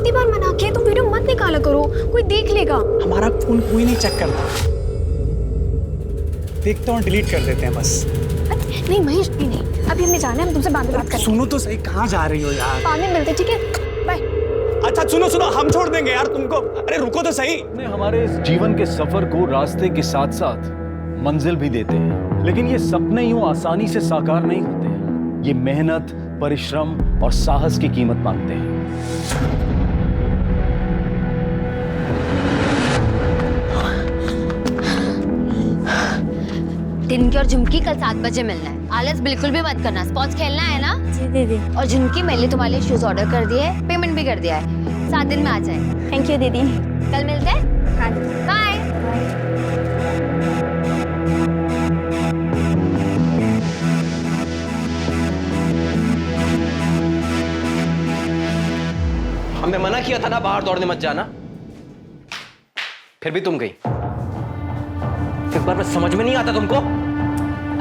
कितनी बार मना किया, तुम वीडियो मत निकाला करो, कोई देख लेगा। हमारा फोन कोई नहीं चेक करता, देखते हैं डिलीट कर देते हैं बस। नहीं महेश, नहीं अभी हमें जाना है, हम तुमसे बाद में बात करेंगे। सुनो तो सही, कहाँ जा रही हो यार? बाद में मिलते, ठीक है, बाय। अच्छा सुनो सुनो, हम छोड़ देंगे यार तुमको। अरे रुको तो सही। हमारे इस जीवन के सफर को रास्ते के साथ साथ मंजिल भी देते हैं, लेकिन ये सपने यूं आसानी से साकार नहीं होते। ये मेहनत, परिश्रम और साहस की कीमत मांगते हैं। टिनकी और झुमकी कल 7 बजे मिलना है। आलस बिल्कुल भी मत करना। स्पोर्ट्स खेलना है ना? जी दीदी। और झुमकी, मैंने तुम्हारे लिए शूज ऑर्डर कर दिए, पेमेंट भी कर दिया है, 7 दिन में आ जाए। थैंक यू दीदी। कल मिलते हैं। हाँ बाय। हमने मना किया था ना बाहर दौड़ने मत जाना, फिर भी तुम गई। एक बार बस समझ में नहीं आता तुमको?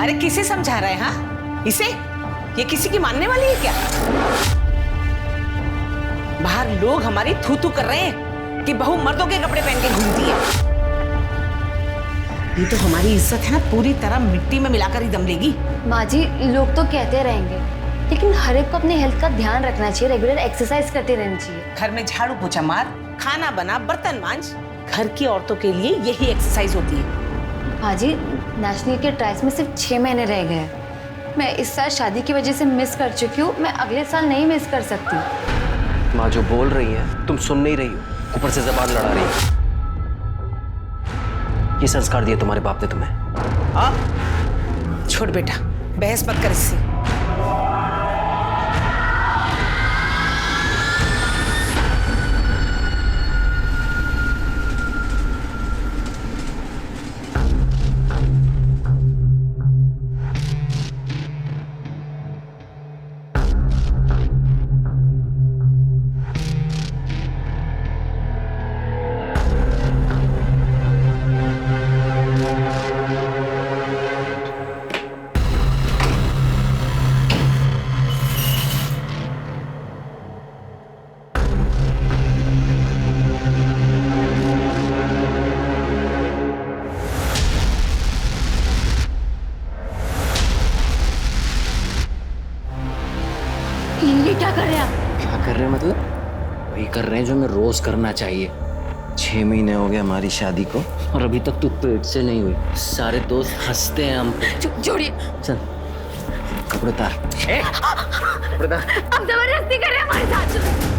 अरे किसे समझा रहे हैं? हाँ, इसे? ये किसी की मानने वाली है क्या? बाहर लोग हमारी थू थू कर रहे हैं कि बहू मर्दों के कपड़े पहन के घूमती है। ये तो हमारी इज्जत है ना, पूरी तरह मिट्टी में मिलाकर ही दम लेगी। माँ जी, लोग तो कहते रहेंगे, लेकिन हर एक को अपने हेल्थ का ध्यान रखना चाहिए, रेगुलर एक्सरसाइज करते रहना चाहिए। घर में झाड़ू पोछा मार, खाना बना, बर्तन मांज, घर की औरतों के लिए यही एक्सरसाइज होती है। हाँ जी, नेशनल के ट्रायल्स में सिर्फ 6 महीने रह गए हैं। मैं इस साल शादी की वजह से मिस कर चुकी हूँ, मैं अगले साल नहीं मिस कर सकती। माँ जो बोल रही है तुम सुन नहीं रही हो, ऊपर से जबान लड़ा रही है। ये संस्कार दिए तुम्हारे बाप ने तुम्हें? हाँ? छोड़ बेटा, बहस मत कर इससे। ये क्या कर रहे हैं आप? क्या कर रहे हैं मतलब? वही कर रहे हैं जो मैं रोज करना चाहिए। 6 महीने हो गए हमारी शादी को और अभी तक तू पेट से नहीं हुई। सारे दोस्त हंसते हैं हम पे। छोड़िए। चल कपड़े उतार। कपड़े उतार। आप जबरदस्ती कर रहे हैं हमारे साथ।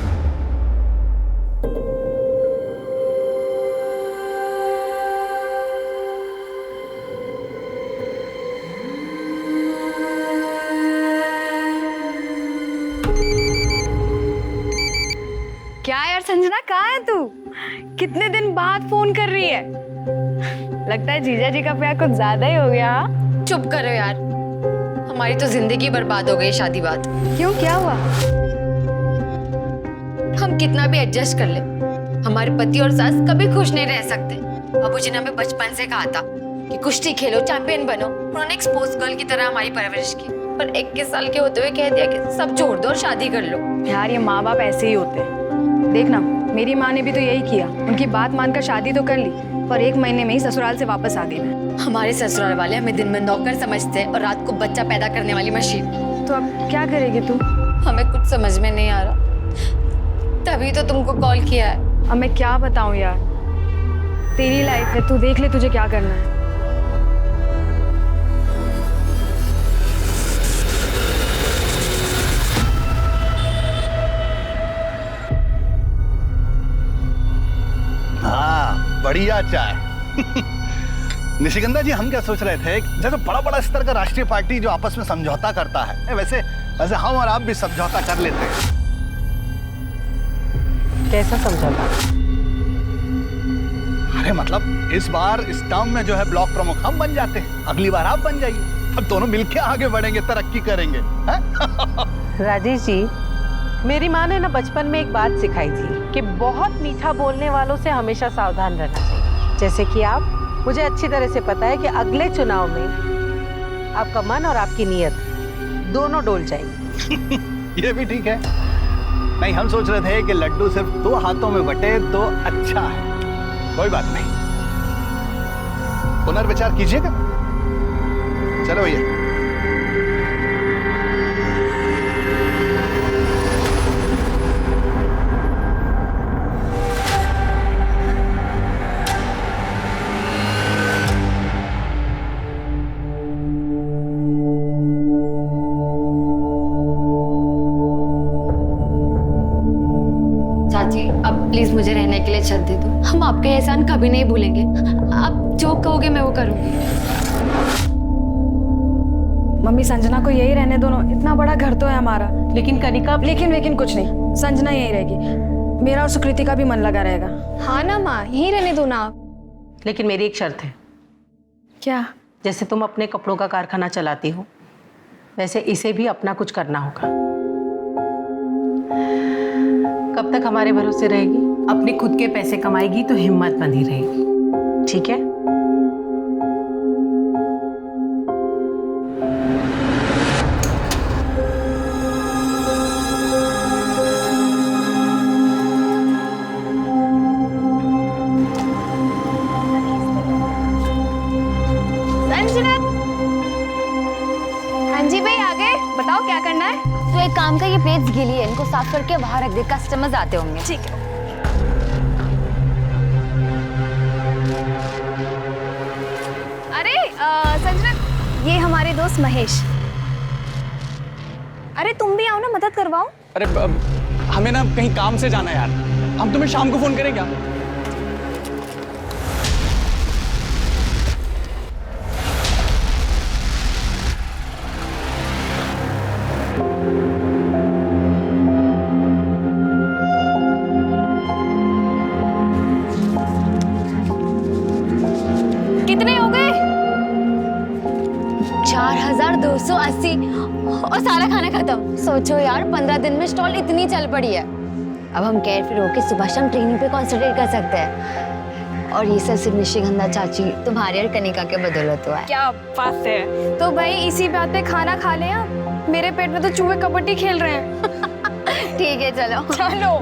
क्या यार संजना, कहाँ है तू? कितने दिन बाद फोन कर रही है? लगता है जीजा जी का प्यार कुछ ज्यादा ही हो गया। हाँ? चुप करो यार, हमारी तो जिंदगी बर्बाद हो गई शादी बाद। क्यों, क्या हुआ? हम कितना भी एडजस्ट कर ले, हमारे पति और सास कभी खुश नहीं रह सकते। बाबूजी ने हमें बचपन से कहा था कि कुश्ती खेलो, चैंपियन बनो। उन्होंने एक स्पोर्ट्स गर्ल की तरह हमारी परवरिश की, पर 21 साल के होते हुए कह दिया कि सब छोड़ दो और शादी कर लो। यार ये माँ बाप ऐसे ही होते हैं। देखना, मेरी माँ ने भी तो यही किया। उनकी बात मानकर शादी तो कर ली, पर 1 महीने में ही ससुराल से वापस आ गई मैं। हमारे ससुराल वाले हमें दिन में नौकर समझते हैं और रात को बच्चा पैदा करने वाली मशीन। तो अब क्या करेगी तू? हमें कुछ समझ में नहीं आ रहा, तभी तो तुमको कॉल किया है। अब मैं क्या बताऊं यार, तेरी लाइफ है, तू देख ले तुझे क्या करना है। हाँ, बढ़िया चाय। निशिगंधा जी, हम क्या सोच रहे थे, जैसे बड़ा बड़ा स्तर का राष्ट्रीय पार्टी जो आपस में समझौता करता है, वैसे वैसे हम और आप भी समझौता कर लेते हैं। कैसा समझौता? अरे मतलब इस बार इस टर्म में जो है ब्लॉक प्रमुख हम बन जाते हैं, अगली बार आप बन जाइए। अब दोनों मिलके आगे बढ़ेंगे, तरक्की करेंगे। राजेश जी, मेरी माँ ने ना बचपन में एक बात सिखाई थी कि बहुत मीठा बोलने वालों से हमेशा सावधान रहना चाहिए। जैसे कि आप, मुझे अच्छी तरह से पता है कि अगले चुनाव में आपका मन और आपकी नीयत दोनों डोल जाएंगे। ये भी ठीक है। नहीं, हम सोच रहे थे कि लड्डू सिर्फ 2 हाथों में बटे तो अच्छा है। कोई बात नहीं, पुनर्विचार कीजिएगा। चलो भैया। चाची अब प्लीज मुझे रहने के लिए छत दे दो। हम आपका एहसान कभी नहीं भूलेंगे। आप जो कहोगे मैं वो करूंगी। मम्मी संजना को यही रहने दो ना, इतना बड़ा घर तो है हमारा। लेकिन कनिका, लेकिन कुछ नहीं, संजना यही रहेगी। मेरा और सुकृति का भी मन लगा रहेगा। हाँ ना माँ, यहीं रहने दो ना आप। लेकिन मेरी एक शर्त है। क्या? जैसे तुम अपने कपड़ों का कारखाना चलाती हो, वैसे इसे भी अपना कुछ करना होगा। कब तक हमारे भरोसे रहेगी? अपने खुद के पैसे कमाएगी तो हिम्मत बंधी रहेगी, ठीक है? संजना, हाँ जी भाई, आगे बताओ क्या करना है? तो एक काम का, ये प्लेट्स गीली है, इनको साफ करके बाहर रख दे, कस्टमर्स आते होंगे। ठीक है। अरे संजना, ये हमारे दोस्त महेश। अरे तुम भी आओ ना, मदद करवाओ। अरे हमें ना कहीं काम से जाना है यार, हम तुम्हें शाम को फोन करें क्या? कितने हो गए? 4280 और सारा खाना खत्म। सोचो यार, 15 दिन में स्टॉल इतनी चल पड़ी है। अब हम केयर फ्री होके सुबह शाम ट्रेनिंग पे कॉन्सेंट्रेट कर सकते हैं। और ये सब सिर्फ निशिगंधा चाची तुम्हारी और कनिका के बदौलत हुआ है। क्या बात है। तो भाई इसी बात पे खाना खा ले आप। मेरे पेट में तो चूहे कबड्डी खेल रहे हैं। ठीक है, चलो चलो।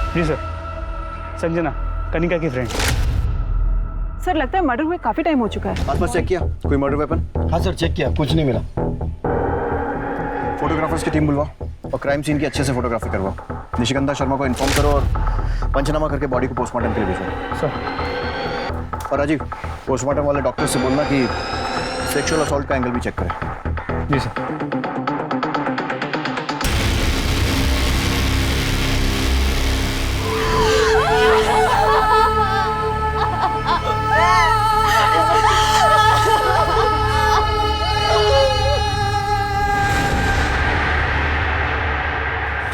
जी सर, संजना कनिका की फ्रेंड। सर लगता है मर्डर हुए काफी टाइम हो चुका है। आसपास चेक किया कोई मर्डर वेपन? हाँ सर, चेक किया, कुछ नहीं मिला। फोटोग्राफर्स की टीम बुलवाओ और क्राइम सीन की अच्छे से फोटोग्राफी करवाओ। निशिगंधा शर्मा को इन्फॉर्म करो और पंचनामा करके बॉडी को पोस्टमार्टम के लिए भेजो। सर। और राजीव, पोस्टमार्टम वाले डॉक्टर से बोलना कि सेक्सुअल असॉल्ट का एंगल भी चेक करें। जी सर।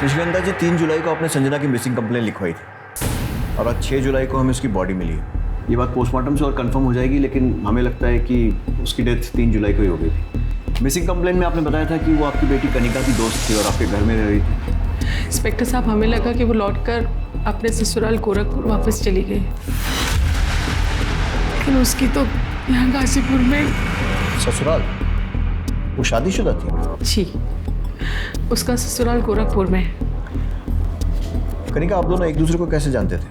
निशिगंधा जी 3 जुलाई को आपने संजना की मिसिंग कंप्लेन लिखवाई थी और आज 6 जुलाई को हमें उसकी बॉडी मिली है। ये बात पोस्टमार्टम से और कंफर्म हो जाएगी, लेकिन हमें लगता है कि उसकी डेथ 3 जुलाई को ही हो गई थी। मिसिंग कंप्लेन में आपने बताया था कि वो आपकी बेटी कनिका की दोस्त थी और आपके घर में रह रही थी। इंस्पेक्टर साहब, हमें लगा कि वो लौटकर अपने ससुराल गोरखपुर वापस चली गई, लेकिन उसकी तो यहाँ गाजीपुर में। ससुराल? वो शादीशुदा थी? जी, उसका ससुराल गोरखपुर में। कनिका, आप दोनों एक दूसरे को कैसे जानते थे?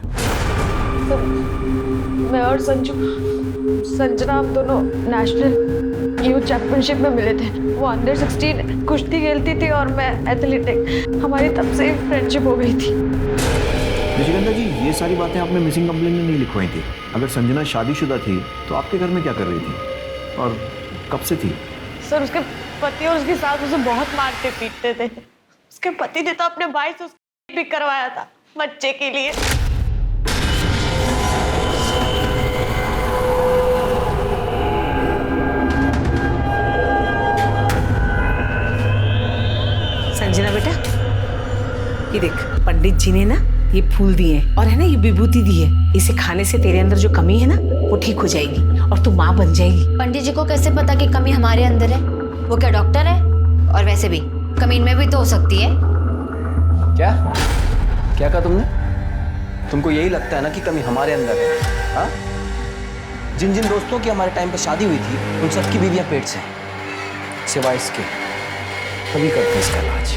मैं और संजना हम दोनों नेशनल यूथ चैंपियनशिप में मिले थे। वो अंडर 16 कुश्ती खेलती थी और मैं एथलेटिक। हमारी तब से फ्रेंडशिप हो गई थी। निशिगंधा जी, ये सारी बातें आपने मिसिंग कंप्लेन में नहीं लिखवाई थी। अगर संजना शादीशुदा थी तो आपके घर में क्या कर रही थी और कब से थी? सर, उसके पति और उसकी सास उसे बहुत मारते पीटते थे। उसके पति ने तो अपने भाई से उसको भी करवाया था बच्चे के लिए। चाची ने ना ये फूल दिए हैं और है ना ये विभूति दी है। इसे खाने से तेरे अंदर जो कमी है ना वो ठीक हो जाएगी और तू माँ बन जाएगी। पंडित जी को कैसे पता कि कमी हमारे अंदर है? वो क्या डॉक्टर है? और वैसे भी कमी इनमें भी तो हो सकती है। क्या क्या कहा तुमने? तुमको यही लगता है ना कि कमी हमारे अंदर है? हाँ, जिन जिन दोस्तों की हमारे टाइम पे शादी हुई थी उन सबकी बीवियां पेट से हैं, सिवाय इसके। तभी करते हैं इसका इलाज।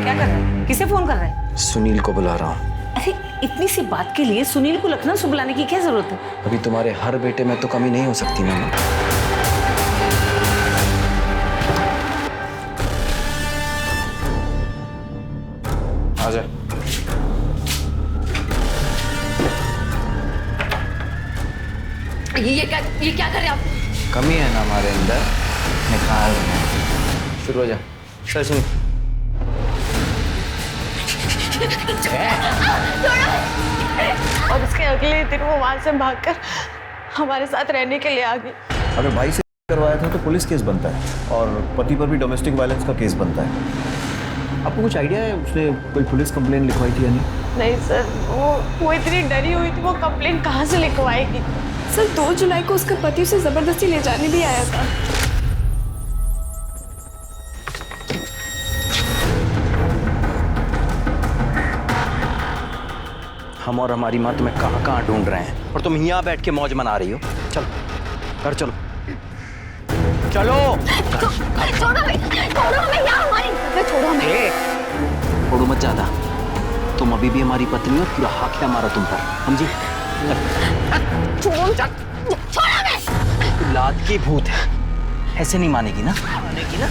क्या कर रहा है? किसे फोन कर रहा है? सुनील को बुला रहा हूँ। अरे इतनी सी बात के लिए सुनील को लखनऊ से बुलाने की क्या जरूरत है? अभी तुम्हारे हर बेटे में तो कमी नहीं हो सकती मामा। आजा। ये क्या कर रहे हैं आप? कमी है ना हमारे अंदर, निकाल रहे हैं। शुरू हो जा। सर सुन। और उसके अगले दिन वो वहां से भागकर हमारे साथ रहने के लिए आ गई। अगर भाई से करवाया था तो पुलिस केस बनता है और पति पर भी डोमेस्टिक वायलेंस का केस बनता है। आपको कुछ आइडिया है उसने कोई पुलिस कंप्लेंट लिखवाई थी या नहीं? नहीं सर, वो इतनी डरी हुई थी, वो कंप्लेंट कहाँ से लिखवाएगी? सर 2 जुलाई को उसका पति उसे जबरदस्ती ले जाने भी आया था। हम और हमारी माँ तुम्हें कहाँ कहाँ ढूंढ रहे हैं और तुम यहाँ बैठ के मौज मना रही हो। चलो घर चलो। चलो छोड़ो हमें यार, हमारी छोड़ो हमें। छोड़ो मत ज्यादा। तुम अभी भी हमारी पत्नी हो, पूरा हक है हमारा तुम पर, समझी? छोड़ो हमें। तू लाद की भूत है, ऐसे नहीं मानेगी ना? मानेगी ना?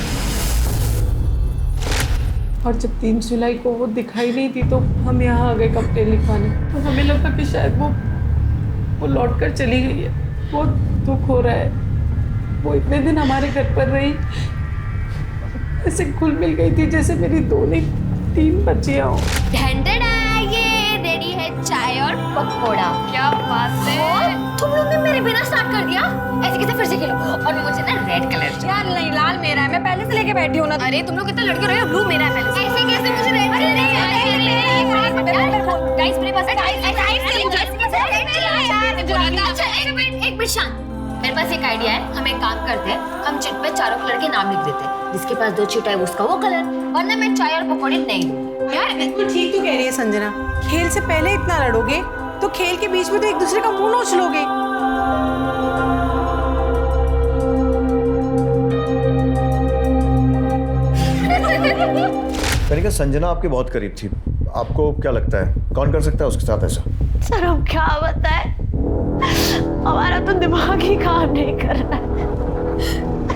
और जब 3 जुलाई को वो दिखाई नहीं थी तो हम यहाँ आ गए कंप्लेन लिखवाने। तो हमें लगा कि शायद वो लौट कर चली गई है। बहुत दुख हो रहा है। वो इतने दिन हमारे घर पर रही, ऐसे घुल मिल गई थी जैसे मेरी 2 नहीं 3 बच्चियां हो। ये रेडी है चाय और पकौड़ा। क्या बात है, तुम लोग ने मेरे बिना स्टार्ट कर दिया। ऐसे कैसे फिर से खेलो? और मुझे ना रेड कलर यार नहीं, लाल मेरा है, मैं पहले से लेके बैठी हूँ ना। अरे तुम लोग कितने लड़के रहे हो, ब्लू मेरा है पहले से। ऐसे कैसे मुझे रेड गाइस मेरे पास एक मिनट शांत। मेरे पास एक आइडिया है। हम एक काम करते हैं, हम चिट पे चारों कलर के नाम लिख देते हैं। जिसके पास 2 चिट है उसका वो कलर, वरना मैं चाय और पकौड़े नहीं दूंगी। यार बिल्कुल ठीक तो कह रही है संजना। खेल से पहले इतना लड़ोगे तो खेल के बीच में तो एक दूसरे का मुंह नोच लोगे। कनिका, संजना आपके बहुत करीब थी। आपको क्या लगता है कौन कर सकता है उसके साथ ऐसा? सर हम क्या बताएं, हमारा तो दिमाग ही काम नहीं कर रहा है।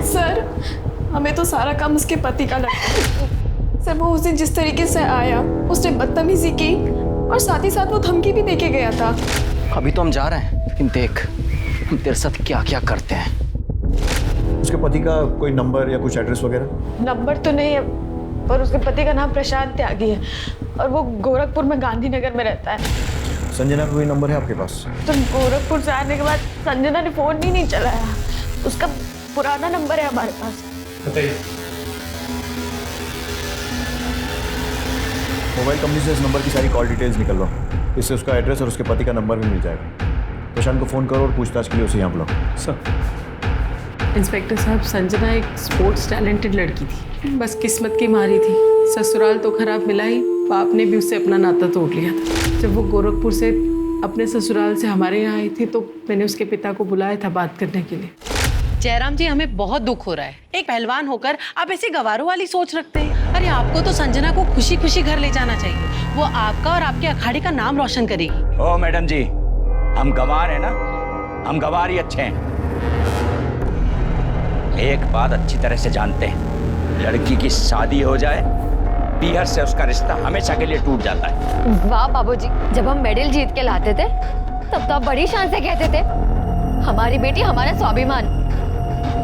सर हमें तो सारा काम उसके पति का लगता है। सर वो उसे जिस तरीके से आया, उसने बदतमीजी की और साथ ही साथ वो धमकी भी देके गया था। अभी तो हम जा रहे हैं, लेकिन देख हम तेरे साथ क्या क्या करते हैं। उसके पति का कोई नंबर या कुछ एड्रेस वगैरह? नंबर तो नहीं है, पर उसके पति का नाम प्रशांत त्यागी है और वो गोरखपुर में गांधीनगर में रहता है। संजना का कोई नंबर है आपके पास? तो गोरखपुर से आने के बाद संजना ने फोन भी नहीं चलाया। उसका पुराना नंबर है हमारे पास। मोबाइल कंपनी से इस नंबर की सारी कॉल डिटेल्स निकलवाओ, इससे उसका एड्रेस और उसके पति का नंबर भी मिल जाएगा। प्रशांत को फोन करो और पूछताछ के लिए उसे यहाँ बुलाओ। सर इंस्पेक्टर साहब, संजना एक स्पोर्ट्स टैलेंटेड लड़की थी, बस किस्मत की मारी थी। ससुराल तो खराब मिला ही, बाप ने भी उससे अपना नाता तोड़ लिया था। जब वो गोरखपुर से अपने ससुराल से हमारे यहाँ आई थी तो मैंने उसके पिता को बुलाया था बात करने के लिए। जयराम जी, हमें बहुत दुख हो रहा है। एक पहलवान होकर आप ऐसी गवारों वाली सोच रखते हैं। अरे आपको तो संजना को खुशी खुशी घर ले जाना चाहिए। वो आपका और आपके अखाड़े का नाम रोशन करेगी। ओ मैडम जी, हम गवार हैं ना, हम गवार ही अच्छे हैं। एक बात अच्छी तरह से जानते हैं, लड़की की शादी हो जाए पीहर से उसका रिश्ता हमेशा के लिए टूट जाता है। वाह बाबूजी, जब हम मेडल जीत के लाते थे तब तो आप बड़ी शान से कहते थे हमारी बेटी हमारा स्वाभिमान।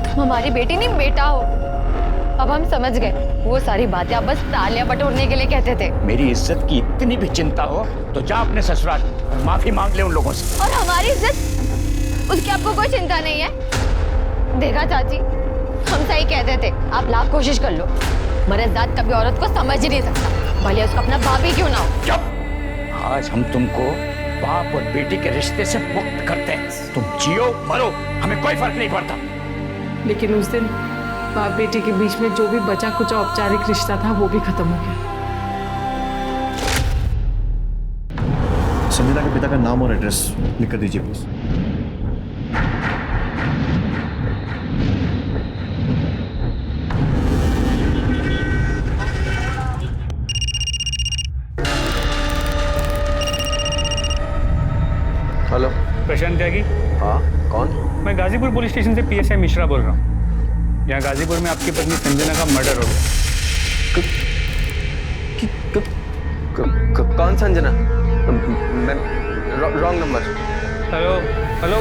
तुम हमारी बेटी नहीं बेटा हो। अब हम समझ गए, वो सारी बातें आप बस तालियां बटोरने के लिए कहते थे। मेरी इज्जत की इतनी भी चिंता हो तो जा अपने ससुराल माफी मांग ले उन लोगों से। और हमारी इज्जत, उसकी आपको कोई चिंता नहीं है? देखा चाची, हम सही कहते थे, आप लाख कोशिश कर लो। मरे जात कभी औरत को समझ ही नहीं सकता, भले उसका अपना बाप ही क्यों ना हो। चुप। आज हम तुमको बाप और बेटी के रिश्ते से मुक्त करते हैं। तुम जियो मरो, हमें कोई फर्क नहीं पड़ता। लेकिन उस दिन बाप बेटे के बीच में जो भी बचा कुछ औपचारिक रिश्ता था वो भी खत्म हो गया। संजना के पिता का नाम और एड्रेस लिख कर दीजिए प्लीज। हेलो। प्रशांत त्यागी। हाँ, कौन? मैं गाजीपुर पुलिस स्टेशन से पीएसआई मिश्रा बोल रहा हूँ। यहाँ गाजीपुर में आपकी पत्नी संजना का मर्डर हो गया। कौन संजना? मैं रॉन्ग नंबर। Hello hello.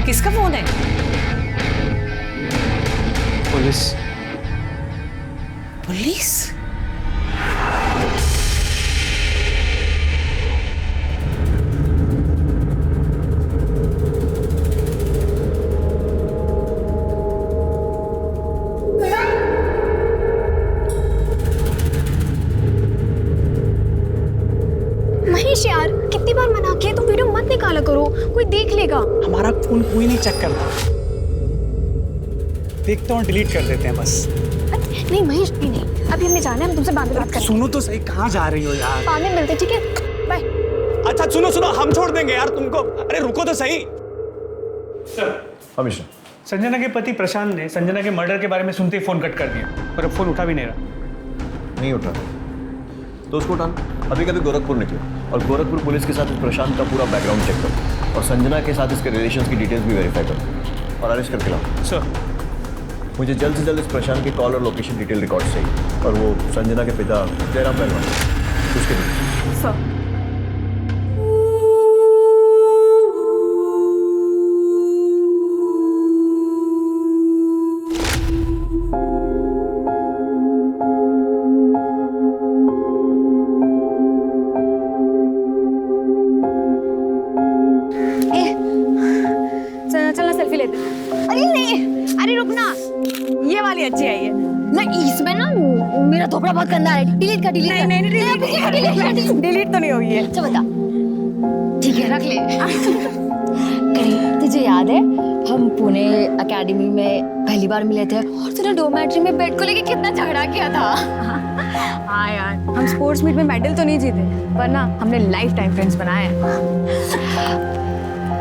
किसका फोन है? पुलिस। पुलिस? महेश यार, कितनी बार मना किया, तुम वीडियो मत निकाला करो, कोई देख लेगा। हमारा फोन कोई नहीं चेक करता, देखते हैं डिलीट कर देते हैं बस। नहीं महेश, नहीं अभी हमें जाना है, हम तुमसे बाद में बात करेंगे। सुनो तो सही, कहाँ जा रही हो यार? बाद में मिलते, ठीक है, बाय। अच्छा सुनो सुनो, हम छोड़ देंगे यार तुमको। अरे रुको तो सही। हमेशा संजना के पति प्रशांत ने संजना के मर्डर के बारे में सुनते ही फोन कट कर दिया और अब फोन उठा भी नहीं रहा। नहीं उठा तो उसको उठाना। अभी कभी गोरखपुर निकले और गोरखपुर पुलिस के साथ इस प्रशांत का पूरा बैकग्राउंड चेक करो और संजना के साथ इसके रिलेशंस की डिटेल्स भी वेरीफाई करो और अरेस्ट करके लाओ। सर, मुझे जल्द से जल्द इस प्रशांत के कॉल और लोकेशन डिटेल रिकॉर्ड चाहिए और वो संजना के पिता जयराम पहलवान उसके भी। सर चलना सेल्फी लेते। अरे नहीं, अरे रुकना, ये वाली अच्छी आई है। नहीं, इसमें ना मेरा थोपड़ा बहुत गंदा है। डिलीट कर, डिलीट कर। नहीं, डिलीट तो नहीं हुई है। अच्छा बता। ठीक है, रख ले। तुझे याद है हम पुणे एकेडमी में पहली बार मिले थे और तूने डोमेट्री में बेड को लेके कितना झगड़ा किया था? हाँ यार, हम स्पोर्ट्स मीट में मेडल तो नहीं जीते पर ना हमने लाइफ टाइम फ्रेंड्स बनाए हैं।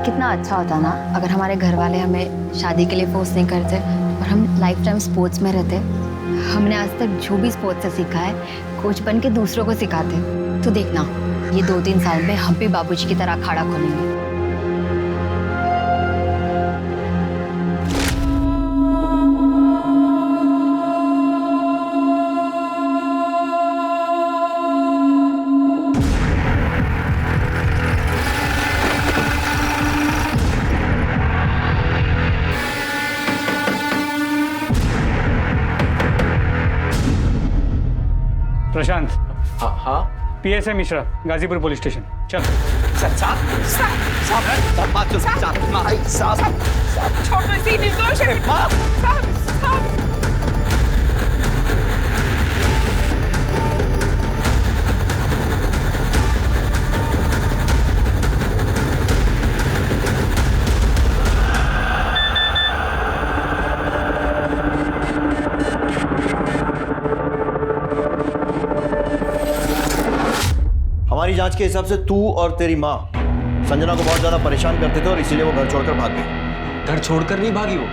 कितना अच्छा होता ना अगर हमारे घर वाले हमें शादी के लिए फोर्स नहीं करते और हम लाइफ टाइम स्पोर्ट्स में रहते। हमने आज तक जो भी स्पोर्ट्स से सीखा है कोच बन के दूसरों को सिखाते। तो देखना ये 2-3 साल में हम भी बाबूजी की तरह अखाड़ा खोलेंगे। प्रशांत। हाँ PSI Mishra, Ghazipur police station. चल। हमारी जांच के हिसाब से तू और तेरी माँ संजना को बहुत ज्यादा परेशान करते थे और इसीलिए वो घर छोड़कर भाग गई। घर छोड़कर नहीं भागी, वो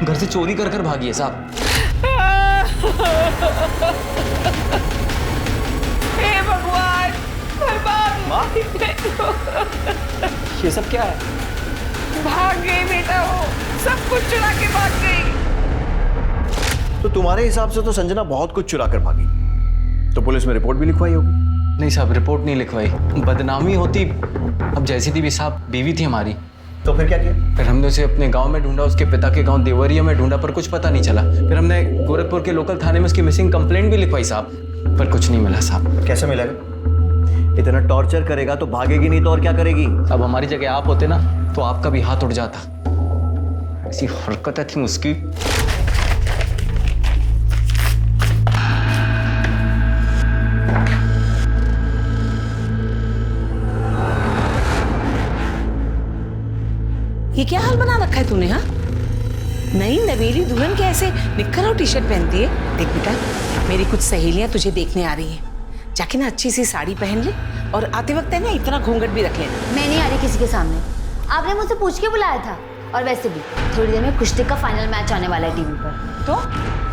घर से चोरी कर कर भागी है साहब। हे भगवान, बर्बाद। ये सब क्या है? भाग गई बेटा, वो सब कुछ चुरा के भाग गई। तो तुम्हारे हिसाब से तो संजना बहुत कुछ चुरा कर भागी, तो पुलिस में रिपोर्ट भी लिखवाई होगी। नहीं साहब, रिपोर्ट नहीं लिखवाई, बदनामी होती। अब जैसी थी भी साहब बीवी थी हमारी। तो फिर क्या किया? फिर हमने उसे अपने गांव में ढूंढा, उसके पिता के गांव देवरिया में ढूंढा पर कुछ पता नहीं चला। फिर हमने गोरखपुर के लोकल थाने में उसकी मिसिंग कंप्लेंट भी लिखवाई साहब। पर कुछ नहीं मिला साहब। कैसे मिलेगा? इतना टॉर्चर करेगा तो भागेगी नहीं तो और क्या करेगी? अब हमारी जगह आप होते ना तो आपका भी हाथ उठ जाता। ऐसी हरकतें थी उसकी। ये क्या हाल बना रखा है तूने? हाँ, नई नवेली दुल्हन के ऐसे निक्कर और टी शर्ट पहनती है। देख बेटा, मेरी कुछ सहेलियां तुझे देखने आ रही हैं, जाके ना अच्छी सी साड़ी पहन ले और आते वक्त है ना इतना घूंघट भी रख लेना। मैं नहीं आ रही किसी के सामने, आपने मुझसे पूछ के बुलाया था। और वैसे भी थोड़ी देर में कुश्ती का फाइनल मैच आने वाला है टीवी पर,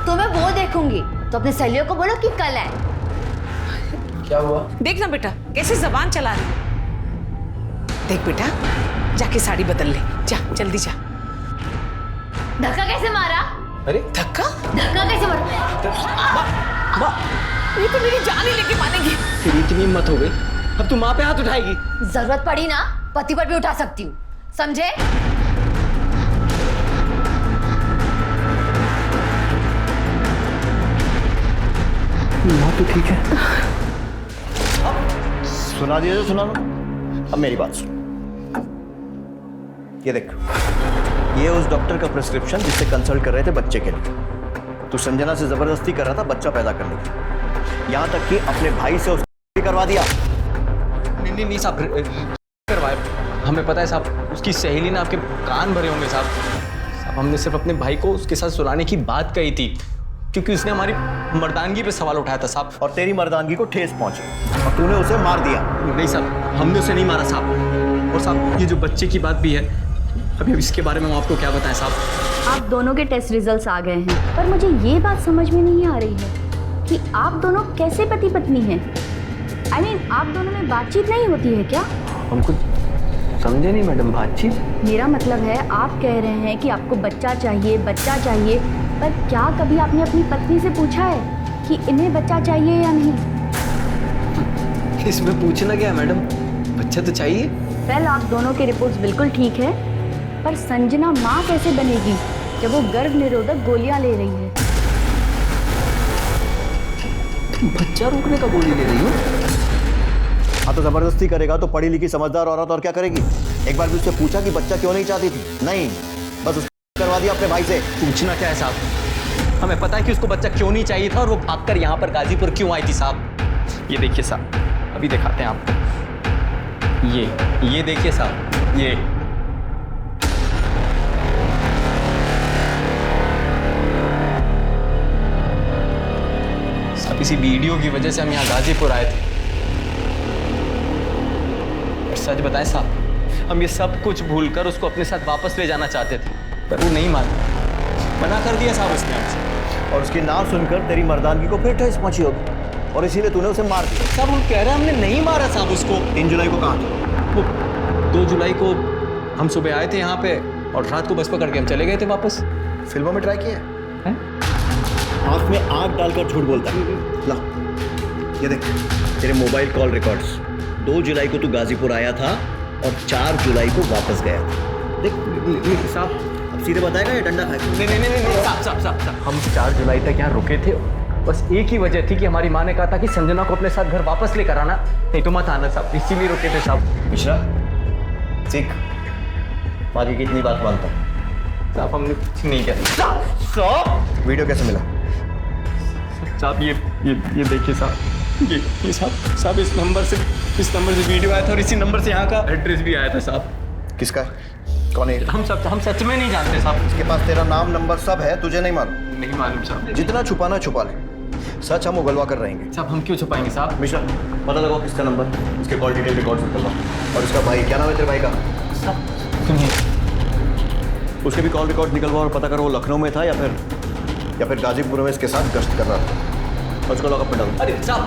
तो मैं वो देखूंगी। तो अपने सहेलियों को बोलो कि कल है। क्या हुआ? देख ना बेटा कैसे जबान चला रही। देख बेटा, जाके साड़ी बदल ले, जा जल्दी जा। धक्का कैसे मारा? अरे धक्का कैसे मारा? ये तो मेरी जान ही लेके मानेगी। तेरी इतनी हिम्मत हो गई, अब तू माँ पे हाथ उठाएगी? जरूरत पड़ी ना पति पर भी उठा सकती हूँ, समझे? माँ तो ठीक है। सुना दिया तो सुना लो। अब मेरी बात सुन। ये देख, ये उस डॉक्टर का प्रिस्क्रिप्शन जिससे कंसल्ट कर रहे थे बच्चे के लिए। तू संजना से जबरदस्ती कर रहा था बच्चा पैदा करने की, यहाँ तक कि अपने भाई से उसको करवा दिया। नहीं साहब, करवाया। हमें पता है साहब, उसकी सहेली ने आपके कान भरे होंगे साहब। हमने सिर्फ अपने भाई को उसके साथ सुलाने की बात कही थी, क्योंकि उसने हमारी मर्दानगी पे सवाल उठाया था साहब। और तेरी मर्दानगी को ठेस पहुंची और तूने उसे मार दिया। नहीं साहब, हमने उसे नहीं मारा साहब। और साहब, ये जो बच्चे की बात भी है, अभी इसके बारे में हम आपको क्या बताएं साहब? आप दोनों के टेस्ट रिजल्ट्स आ गए हैं, पर मुझे ये बात समझ में नहीं आ रही है कि आप दोनों कैसे पति पत्नी हैं। I mean, आप दोनों में बातचीत नहीं होती है क्या? हम कुछ समझे नहीं मैडम। बातचीत? मेरा मतलब है, आप कह रहे हैं कि आपको बच्चा चाहिए, पर क्या कभी आपने अपनी पत्नी से पूछा है कि इन्हें बच्चा चाहिए या नहीं? इसमें पूछना क्या है मैडम, बच्चा तो चाहिए। वेल, आप दोनों की रिपोर्ट्स बिल्कुल ठीक है, पर संजना माँ कैसे बनेगी जब वो गर्भ निरोधक गोलियां ले रही है? तुम बच्चा रोकने का गोली ले रही हो? हाँ, तो जबरदस्ती करेगा तो पढ़ी लिखी समझदार औरत और क्या करेगी? एक बार भी उससे पूछा कि बच्चा क्यों नहीं चाहती थी? नहीं, बस उसको करवा दिया अपने भाई से। पूछना क्या है साहब? हमें पता है कि उसको बच्चा क्यों नहीं चाहिए था और वो भागकर यहाँ पर गाजीपुर क्यों आई थी साहब। ये देखिए साहब, अभी दिखाते हैं आपको। ये देखिए साहब, ये साहब, इसी वीडियो की वजह से हम यहाँ गाजीपुर आए थे। और सच बताएं साहब, हम ये सब कुछ भूलकर उसको अपने साथ वापस ले जाना चाहते थे, पर वो नहीं माना, मना कर दिया साहब उसने हमसे। और उसकी ना सुनकर तेरी मर्दानगी को फिर ठेस पहुंची होगी और इसीलिए तूने उसे मार दिया। साहब, हम कह रहे हैं हमने नहीं मारा साहब उसको। 3 जुलाई को कहाँ था? वो 2 जुलाई को हम सुबह आए थे यहाँ पे और रात को बस पकड़ के हम चले गए थे वापस। फिल्मों में ट्राई किया है? आँख में आग डालकर झूठ बोलता है। ला, ये देख तेरे मोबाइल कॉल रिकॉर्ड्स। 2 जुलाई को तू गाजीपुर आया था और 4 जुलाई को वापस गया था। देख साहब, अब सीधे बताएगा या डंडा खाएगा? नहीं साहब, हम 4 जुलाई तक यहाँ रुके थे। बस एक ही वजह थी कि हमारी माँ ने कहा था कि संजना को अपने साथ घर वापस लेकर आना, नहीं तो मत आना साहब, इसीलिए रुके थे साहब। मिश्रा, सीख, माँ की कितनी बात मानता है? साहब, हमने कुछ नहीं किया। वीडियो कैसे मिला? साहब, ये देखिए साहब, ये साहब इस नंबर से वीडियो आया था और इसी नंबर से यहाँ का एड्रेस भी आया था साहब। किसका है? कौन है? हम सच में नहीं जानते साहब। इसके पास तेरा नाम नंबर सब है, तुझे नहीं मालूम? नहीं मालूम साहब। जितना छुपाना छुपा ले, सच हम उगलवा कर रहेंगे। साहब, हम क्यों छुपाएंगे साहब? मिश्रा, पता लगाओ किसका नंबर, इसके कॉल डिटेल रिकॉर्ड निकलवाओ। और इसका भाई, क्या नाम है तेरे भाई का? उसके भी कॉल रिकॉर्ड निकलवाओ और पता करो वो लखनऊ में था या फिर गाजीपुर में इसके साथ गश्त कर रहा था। और उसको लॉकअप में डालो। अरे साहब,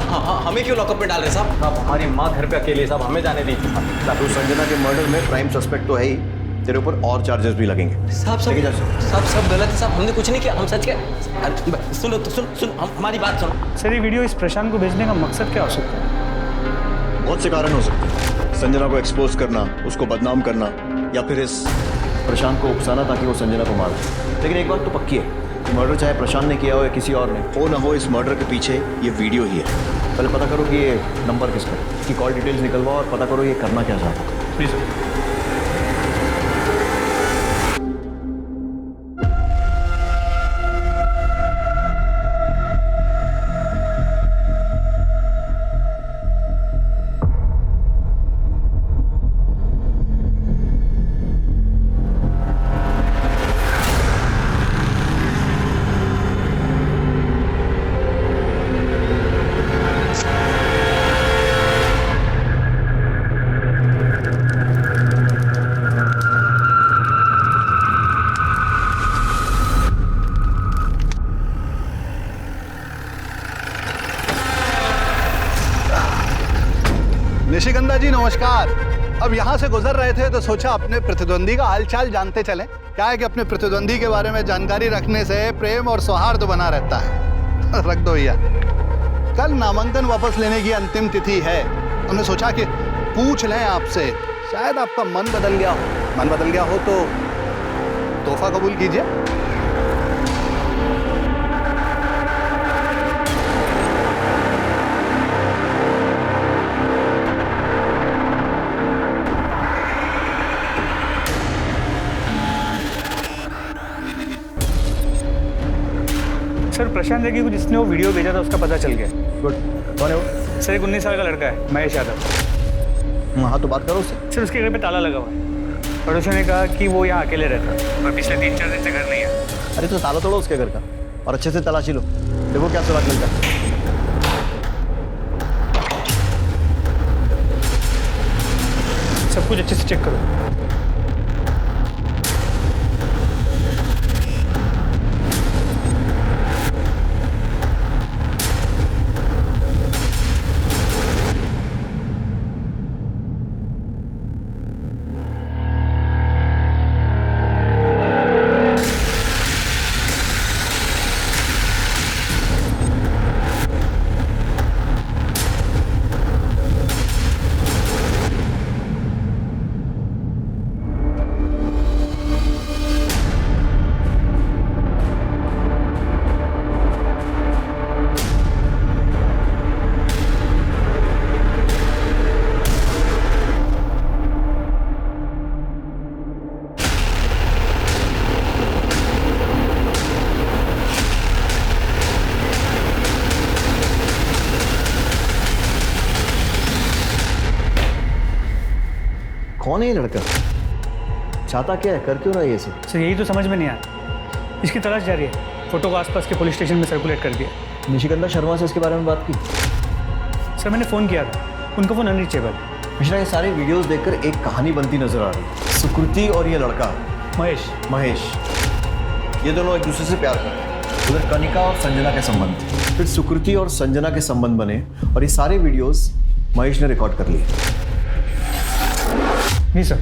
हमें क्यों लॉकअप में डाल रहे साहब? आप हमारी माँ घर पे अकेले साहब, हमें जाने दीजिए साहब। तो संजना के मर्डर में प्राइम सस्पेक्ट तो है ही, तेरे ऊपर और चार्जेस भी लगेंगे। साहब सब गलत है साहब, हमने कुछ नहीं किया, हम सच के। सुनो तो सुन हमारी बात सुनो। सर, ये वीडियो इस प्रशांत को भेजने का मकसद क्या हो सकता है? बहुत से कारण हो सकते हैं। संजना को एक्सपोज करना, उसको बदनाम करना, या फिर इस प्रशांत को उकसाना ताकि वो संजना को मार दे। लेकिन एक बात तो पक्की है, मर्डर चाहे प्रशांत ने किया हो या किसी और ने, हो ना हो, इस मर्डर के पीछे ये वीडियो ही है। पहले पता करो कि ये नंबर किसका है, इसकी कॉल डिटेल्स निकलवाओ और पता करो ये करना क्या चाहता है। प्लीज़। निशिगंधा जी नमस्कार। अब यहाँ से गुजर रहे थे तो सोचा अपने प्रतिद्वंदी का हालचाल जानते चलें। क्या है कि अपने प्रतिद्वंदी के बारे में जानकारी रखने से प्रेम और सौहार्द बना रहता है। रख दो भैया। कल नामांकन वापस लेने की अंतिम तिथि है। हमने सोचा कि पूछ लें आपसे, शायद आपका मन बदल गया हो। मन बदल गया हो तो तोहफा कबूल कीजिए। सर प्रशांत नेगी को जिसने वो वीडियो भेजा था उसका पता चल गया। गुड। कौन है वो? सर एक 19 साल का लड़का है, महेश यादव। हाँ तो बात करो उससे। सर उसके घर पे ताला लगा हुआ है। पड़ोसियों ने कहा कि वो यहाँ अकेले रहता है और पिछले 3-4 दिन से घर नहीं है। अरे तो ताला तोड़ो उसके घर का और अच्छे से तलाशी लो, देखो क्या सुराग मिलता है। सब कुछ अच्छे से चेक करो। कौन है ये लड़का? चाहता क्या है, कर क्यों रहा है ये सब? सर यही तो समझ में नहीं आया। इसकी तलाश जारी है। फोटो को आसपास के पुलिस स्टेशन में सर्कुलेट कर दिया। निशिगंधा शर्मा से इसके बारे में बात की? सर मैंने फ़ोन किया था, उनका फ़ोन अनरीचेबल। मिश्रा ये सारी वीडियोस देखकर एक कहानी बनती नजर आ रही है। सुकृति और ये लड़का महेश, ये दोनों एक दूसरे से प्यार करते हैं। उधर कनिका और संजना के संबंध, फिर सुकृति और संजना के संबंध बने और ये सारे वीडियोस महेश ने रिकॉर्ड कर लिए। नहीं सर।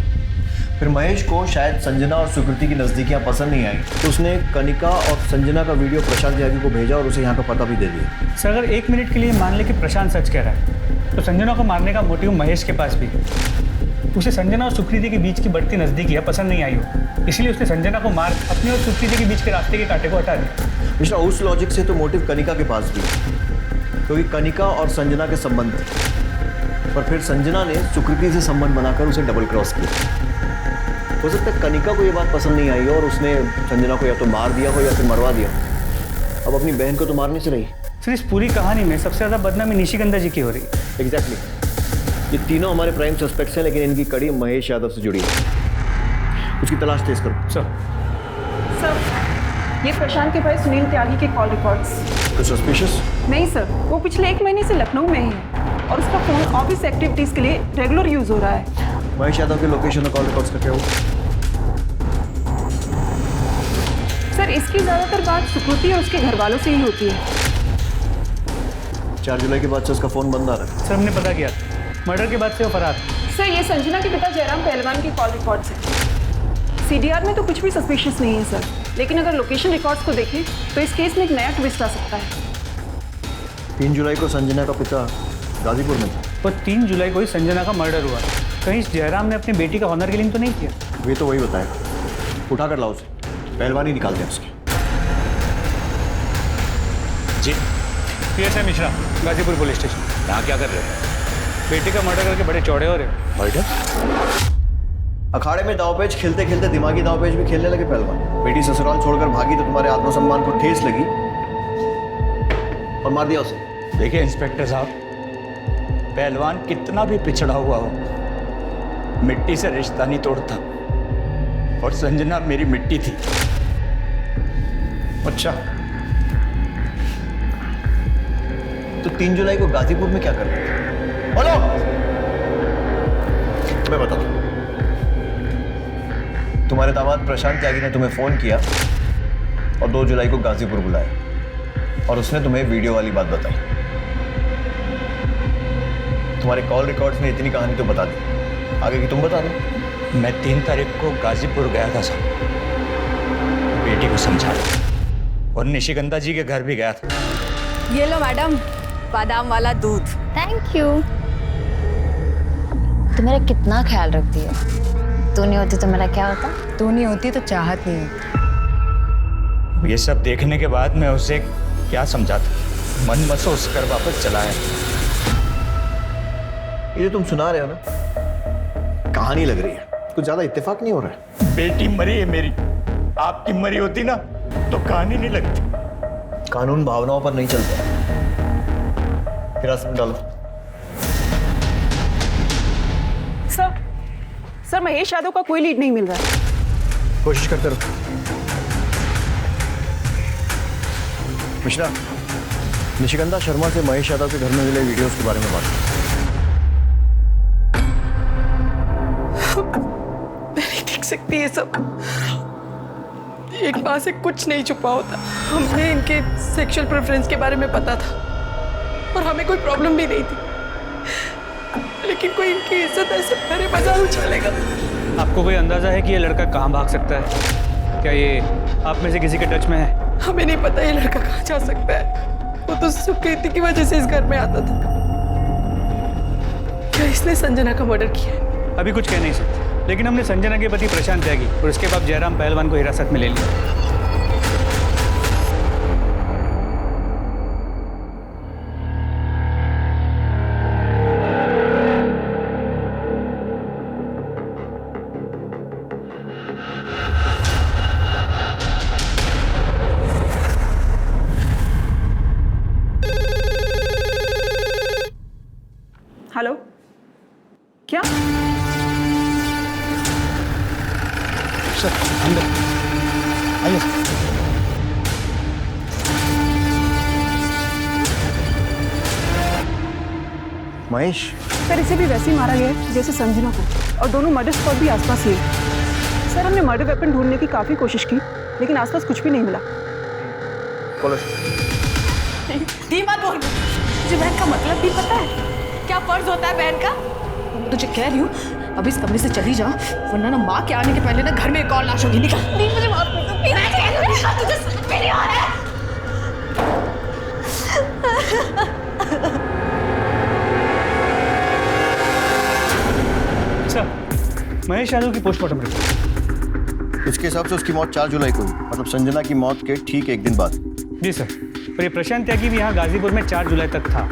फिर महेश को शायद संजना और सुकृति की नज़दीकियाँ पसंद नहीं आई तो उसने कनिका और संजना का वीडियो प्रशांत त्यागी को भेजा और उसे यहाँ का पता भी दे दिया। सर अगर 1 मिनट के लिए मान ले कि प्रशांत सच कह रहा है तो संजना को मारने का मोटिव महेश के पास भी है। उसे संजना और सुकृति के बीच की बढ़ती नज़दीकियाँ पसंद नहीं आई हो, इसलिए उसने संजना को मार अपने और सुकृति के बीच के रास्ते के कांटे को हटा दिया। मिश्रा उस लॉजिक से तो मोटिव कनिका के पास भी, क्योंकि कनिका और संजना के संबंध थे, पर फिर संजना ने सुकृति से संबंध बनाकर उसे डबल क्रॉस किया। हो सकता है कनिका को ये बात पसंद नहीं आई और उसने संजना को या तो मार दिया हो या फिर मरवा दिया। अब अपनी बहन को तो मारने से रही। सर इस पूरी कहानी में सबसे ज़्यादा बदनामी निशिगंधा जी की हो रही है। एग्जैक्टली। ये तीनों हमारे प्राइम सस्पेक्ट्स हैं, लेकिन इनकी कड़ी महेश यादव से जुड़ी है। उसकी तलाश तेज करो। सर ये प्रशांत के भाई सुनील त्यागी के कॉल रिकॉर्ड्स। तो सस्पिशियस? नहीं सर, वो पिछले 1 महीने से लखनऊ में ही है और उसका फोन ऑफिस एक्टिविटीज के लिए रेगुलर यूज हो रहा है। महेश यादव के लोकेशन और कॉल रिकॉर्ड्स का क्या हो? सर इसकी ज्यादातर बात सुकृति और उसके घर वालों से ही होती है। 4 जुलाई के बाद से उसका फोन बंद आ रहा है। सर हमने पता किया, मर्डर के बाद से वो फरार। सर ये संजना के पिता जयराम पहलवान की कॉल रिकॉर्ड्स हैं। सीडीआर में तो कुछ भी सस्पिशियस नहीं है सर, लेकिन अगर लोकेशन रिकॉर्ड्स को देखें तो इस केस में एक नया ट्विस्ट आ सकता है। 3 जुलाई को संजना का पिता गाजीपुर में था और 3 जुलाई को ही संजना का मर्डर हुआ। कहीं जयराम ने अपने बेटी का ऑनर किलिंग तो नहीं किया? वे तो वही बताया। उठा कर लाओ उसे, पहलवानी निकालते हैं उसकी। जी PSI Mishra, Ghazipur police station. यहाँ क्या कर रहे हो? बेटे का मर्डर करके बड़े चौड़े हो रहे हो। मर्डर? अखाड़े में दांवपेच खेलते खेलते दिमागी दांवपेच भी खेलने लगे पहलवान। बेटी ससुराल छोड़कर भागी तो तुम्हारे आत्मसम्मान को ठेस लगी और मार दिया उसे। देखिए इंस्पेक्टर साहब, पहलवान कितना भी पिछड़ा हुआ हो, मिट्टी से रिश्ता नहीं तोड़ता, और संजना मेरी मिट्टी थी। अच्छा, तो 3 जुलाई को गाजीपुर में क्या कर रहे थे? बोलो, मैं बताता हूं। तुम्हारे दामाद प्रशांत त्यागी ने तुम्हें फोन किया और 2 जुलाई को गाजीपुर बुलाया और उसने तुम्हें वीडियो वाली बात बताई। तुम्हारे कॉल रिकॉर्ड्स में इतनी कहानी तो बता दी, आगे की तुम बता दो। मैं 3 तारीख को गाजीपुर गया था साहब, बेटी को समझाया, और निशिगंधा जी के घर भी गया था। ये लो मैडम, बादाम वाला दूध। Thank you. तू मेरा कितना ख्याल रखती है। तू नहीं होती तो मेरा क्या होता? तू नहीं होती तो चाहत नहीं होती। ये सब देखने के बाद मैं उसे क्या समझाता, मन महसूस कर वापस चला है। ये जो तुम सुना रहे हो ना, कहानी लग रही है, कुछ ज्यादा इत्तेफाक नहीं हो रहा है। बेटी मरी है मेरी, आपकी मरी होती ना तो कहानी नहीं लगती। कानून भावनाओं पर नहीं चलता। हिरासत में डालो। सर महेश यादव का कोई लीड नहीं मिल रहा है। कोशिश करते रहो। मिश्रा, निशिगंधा शर्मा से महेश यादव के घर में मिले वीडियोस के बारे में बात करो। मैं नहीं देख सकती ये सब। एक माँ से कुछ नहीं छुपा होता। हमें इनके सेक्सुअल प्रेफरेंस के बारे में पता था और हमें कोई प्रॉब्लम भी नहीं थी, लेकिन कोई इनकी इज्जत ऐसे मेरे मजाक उछालेगा। आपको कोई अंदाजा है कि ये लड़का कहाँ भाग सकता है? क्या ये आप में से किसी के टच में है? हमें नहीं पता ये लड़का कहाँ जा सकता है। वो तो सुकृति की वजह से इस घर में आता था। क्या इसने संजना का मर्डर किया है? अभी कुछ कह नहीं सकते, लेकिन हमने संजना के पति प्रशांत त्यागी और उसके बाद जयराम पहलवान को हिरासत में ले लिया। हेलो, क्या? सर अंदर आइए। महेश, सर इसे भी वैसे ही मारा गया है जैसे संजना को, और दोनों मर्डर स्पॉट भी आसपास ही है। सर हमने मर्डर वेपन ढूंढने की काफी कोशिश की, लेकिन आसपास कुछ भी नहीं मिला। मत बोल, तुझे बहन का मतलब भी पता है? क्या फर्ज होता है बहन का? मैं तुझे कह रही हूँ अब इस कमरे से चली जा, वरना ना माँ के आने के पहले ना घर में एक और लाश होगी। निकल। नहीं, मुझे माफ कर दो। मैं कह रही हूँ तुझे समझ में नहीं आ रहा है। सर, महेश यादव की पोस्टमार्टम रिपोर्ट। इसके हिसाब से उसकी मौत 4 जुलाई को हुई, मतलब संजना की मौत के ठीक 1 दिन बाद। जी सर, और ये प्रशांत त्यागी भी यहाँ गाजीपुर में 4 जुलाई तक था।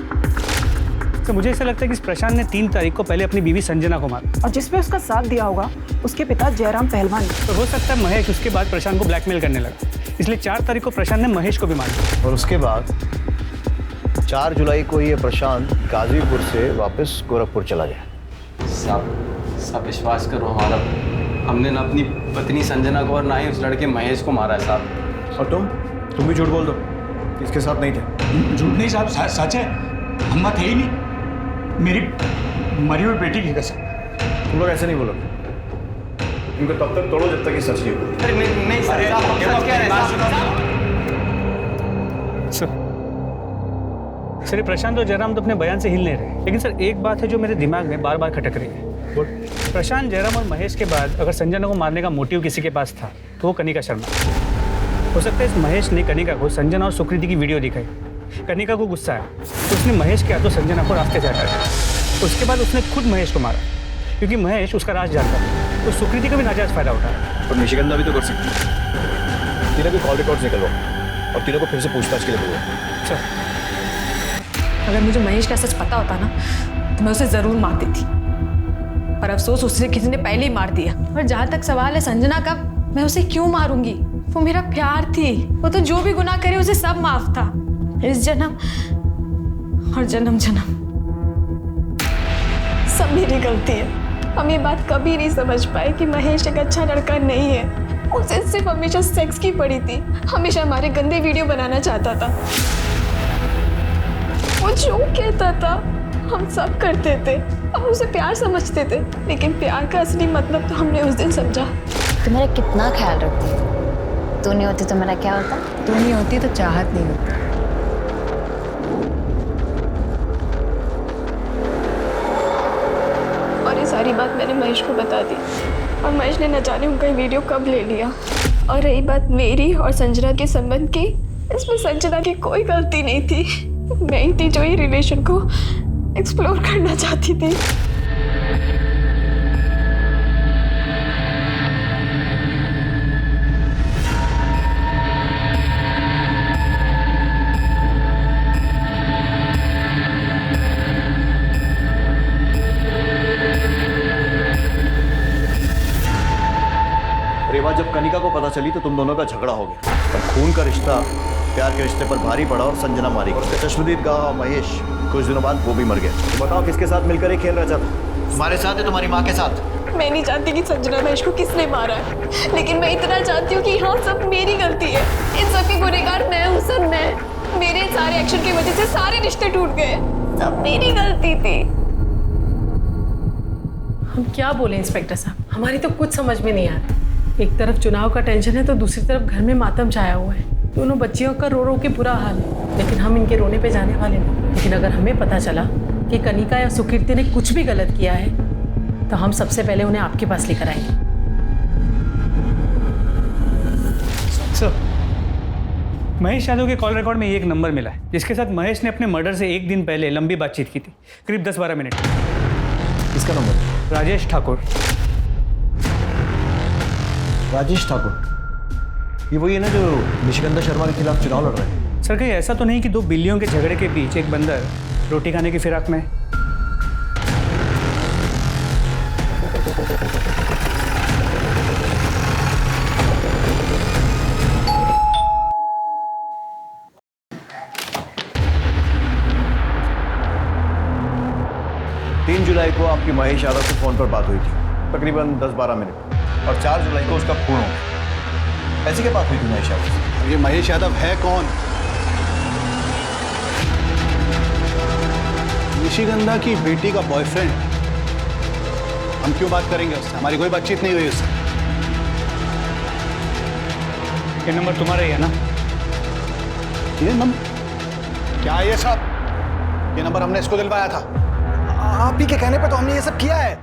तो मुझे ऐसा लगता है कि इस प्रशांत ने 3 तारीख को पहले अपनी बीवी संजना को मारा, और जिसपे उसका साथ दिया होगा उसके पिता जयराम पहलवान। तो हो सकता है महेश उसके बाद प्रशांत को ब्लैकमेल करने लगा, इसलिए 4 तारीख को प्रशांत ने महेश को भी मारा। और उसके बाद 4 जुलाई को ये प्रशांत गाजीपुर से वापस गोरखपुर चला गया। साहब विश्वास करो हमारा, हमने ना अपनी पत्नी संजना को और ना ही उस लड़के महेश को मारा है साहब। और तुम भी झूठ बोल दो, इसके साथ नहीं थे। झूठ नहीं साहब, सच है, हम थे ही नहीं। मेरी मरी हुई बेटी की कसम। तुम लोग ऐसे नहीं बोलो, इनको तब तक तोड़ो जब तक ये सच नहीं बोलते। नहीं सर, हम सच कह रहे हैं। सर, प्रशांत और जयराम तो अपने बयान से हिल नहीं रहे, लेकिन सर एक बात है जो मेरे दिमाग में बार बार खटक रही है। प्रशांत, जयराम और महेश के बाद अगर संजना को मारने का मोटिव किसी के पास था तो वो कनिका शर्मा। हो सकता है इस महेश ने कनिका को संजना और सुकृति की वीडियो दिखाई, कनिका को गुस्सा आया तो उसने महेश के हाथों संजना को रास्ते से हटा दिया। उसके बाद उसने खुद महेश को मारा, क्योंकि महेश उसका राज जानता था, तो सुकृति का भी नाजायज फायदा उठाया। और निशिगंधा भी तो कर सकती है। इन्हें भी कॉल रिकॉर्ड्स निकलवाओ और तीनों को फिर से पूछताछ के लिए बुलवाओ। सर, अगर मुझे महेश का सच पता होता ना तो मैं उसे जरूर मार देती, पर अफसोस उसे किसी ने पहले ही मार दिया। और जहाँ तक सवाल है संजना का, मैं उसे क्यों मारूंगी? वो मेरा प्यार थी, वो तो जो भी गुनाह करे उसे सब माफ था, इस जन्म और जन्म जन्म। सब मेरी गलती है। हम ये बात कभी नहीं समझ पाए कि महेश एक अच्छा लड़का नहीं है। उसे सिर्फ हमेशा सेक्स की पड़ी थी, हमेशा हमारे गंदे वीडियो बनाना चाहता था। वो जो कहता था हम सब करते थे, हम उसे प्यार समझते थे, लेकिन प्यार का असली मतलब तो हमने उस दिन समझा। तू मेरा कितना ख्याल रखती है। तू नहीं होती तो मेरा क्या होता? तू नहीं होती तो चाहत नहीं होती। और ये सारी बात मैंने महेश को बता दी, और महेश ने न जाने उनका वीडियो कब ले लिया। और रही बात मेरी और संजना के संबंध की, इसमें संजना की कोई गलती नहीं थी। मैं ही थी जो ये रिलेशन को एक्सप्लोर करना चाहती थी। और ये बात जब कनिका को पता चली तो तुम दोनों का झगड़ा हो गया, पर खून का रिश्ता प्यार के रिश्ते पर भारी पड़ा और संजना मारी गई। उसके चश्मदीद गाँव महेश कुछ दिनों बाद वो भी मर गया। तो बताओ किसके साथ मिलकर ये खेल रहा था? तुम्हारे साथ है, तुम्हारी माँ के साथ? मैं नहीं जानती कि संजना महेश को किसने मारा है, लेकिन मैं इतना जानती हूँ कि हाँ सब मेरी गलती है। इन सब की गुनहगार मैं हूँ, सब मैं। मेरे सारे एक्शन की वजह से सारे रिश्ते टूट गए, सब मेरी गलती थी। हम क्या बोले इंस्पेक्टर साहब, हमारी तो कुछ समझ में नहीं आ रहा। एक तरफ चुनाव का टेंशन है तो दूसरी तरफ घर में मातम छाया हुआ है। दोनों बच्चियों का रो रो के बुरा हाल है, लेकिन हम इनके रोने पे जाने वाले नहीं। लेकिन अगर हमें पता चला कि कनिका या सुकीर्ति ने कुछ भी गलत किया है तो हम सबसे पहले उन्हें आपके पास लेकर आएंगे। सर, महेश यादव के कॉल रिकॉर्ड में एक नंबर मिला है जिसके साथ महेश ने अपने मर्डर से एक दिन पहले लंबी बातचीत की थी, करीब 10-12 मिनट। किसका नंबर? राजेश ठाकुर। राजेश ठाकुर, ये वही है ना जो निशिगंधा शर्मा के खिलाफ चुनाव लड़ रहे हैं? सर, कहीं ऐसा तो नहीं कि दो बिल्लियों के झगड़े के बीच एक बंदर रोटी खाने की फिराक में है? तीन जुलाई को आपकी महेश यादव से फोन पर बात हुई थी, तकरीबन 10-12 मिनट, और 4 जुलाई को उसका खून हो गया। ऐसी क्या बात हुई थी महेश यादव से? ये महेश यादव है कौन? निशिगंधा की बेटी का बॉयफ्रेंड। हम क्यों बात करेंगे उससे? हमारी कोई बातचीत नहीं हुई उससे। ये नंबर तुम्हारा ही है ना? ये नंबर? क्या ये सब? ये नंबर हमने इसको दिलवाया था। आप ही के कहने पे तो हमने ये सब किया है।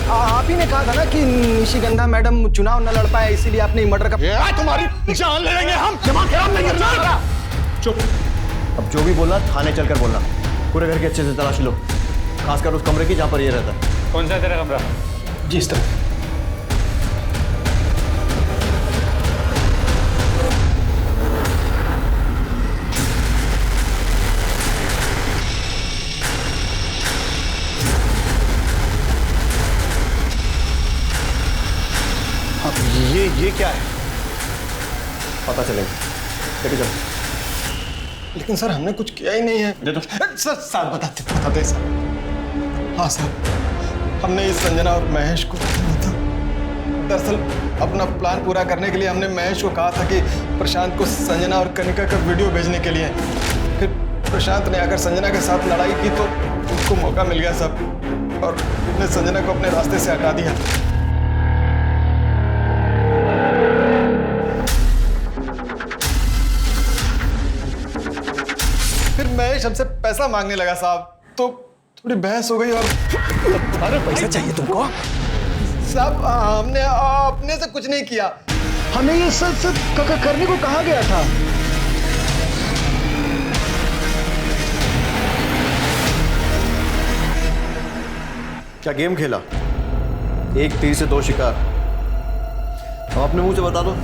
आप ही ने कहा था ना कि निशिगंधा मैडम चुनाव न लड़ पाए, इसीलिए आपने मर्डर का। तुम्हारी जान ले लेंगे हम, दिमाग खराब नहीं करना। चुप। अब जो भी बोलना थाने चलकर बोलना। पूरे घर की अच्छे से तलाशी लो, खासकर उस कमरे की जहाँ पर ये रहता है। कौन सा तेरा कमरा? जी इस तरह। ये क्या है? पता चलेगा, लेके चलो। लेकिन सर हमने कुछ किया ही नहीं है। दे दो। सर साथ बताते सर। हाँ सर, हमने इस संजना और महेश को था। दरअसल अपना प्लान पूरा करने के लिए हमने महेश को कहा था कि प्रशांत को संजना और कनिका का वीडियो भेजने के लिए। फिर प्रशांत ने अगर संजना के साथ लड़ाई की तो उसको मौका मिल गया सब, और उसने संजना को अपने रास्ते से हटा दिया। फिर महेश हमसे पैसा मांगने लगा साहब, तो थोड़ी बहस हो गई। और अरे पैसा चाहिए तुमको? साहब हमने अपने से कुछ नहीं किया, हमें ये सब करने को कहा गया था। क्या गेम खेला? एक तीर से दो शिकार। अब अपने मुंह से बता दो,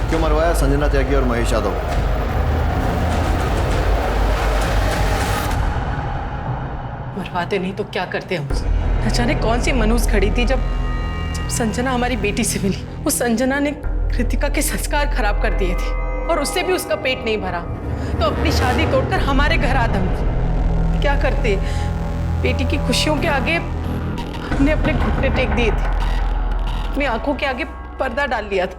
क्यों मरवाया संजना त्यागी और महेश यादव को? मरवाते नहीं तो क्या करते हम उसे? न जाने कौन सी मनूस खड़ी थी जब संजना हमारी बेटी से मिली। वो संजना ने कृतिका के संस्कार खराब कर दिए थे और उससे भी उसका पेट नहीं भरा तो अपनी शादी तोड़कर हमारे घर आ दम। क्या करते? बेटी की खुशियों के आगे हमने अपने घुटने टेक दिए थे, अपनी आंखों के आगे पर्दा डाल लिया था।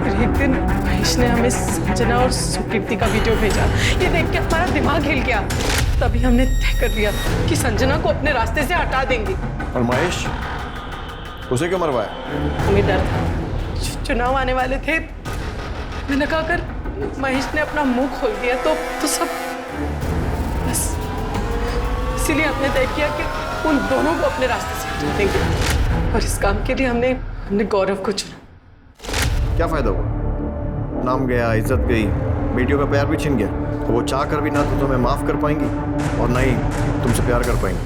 फिर एक दिन महेश ने हमें संजना और सुकीर्ति का वीडियो भेजा। ये देख के हमारा दिमाग हिल गया। तभी हमने तय कर लिया कि संजना को अपने रास्ते से हटा देंगे। और महेश, उसे क्यों मरवाया? हमें डर था, चुनाव आने वाले थे। मैंने कहा अगर महेश ने अपना मुंह खोल दिया तो सब बस, इसीलिए हमने तय किया कि उन दोनों को अपने रास्ते से हटा देंगे। और इस काम के लिए हमने गौरव को चुना। क्या फायदा हुआ? नाम गया, इज्जत गई, बेटियों का प्यार भी छिन गया। तो वो चाह कर भी ना तो तुम्हें माफ कर पाएंगी और ना ही तुमसे प्यार कर पाएंगी।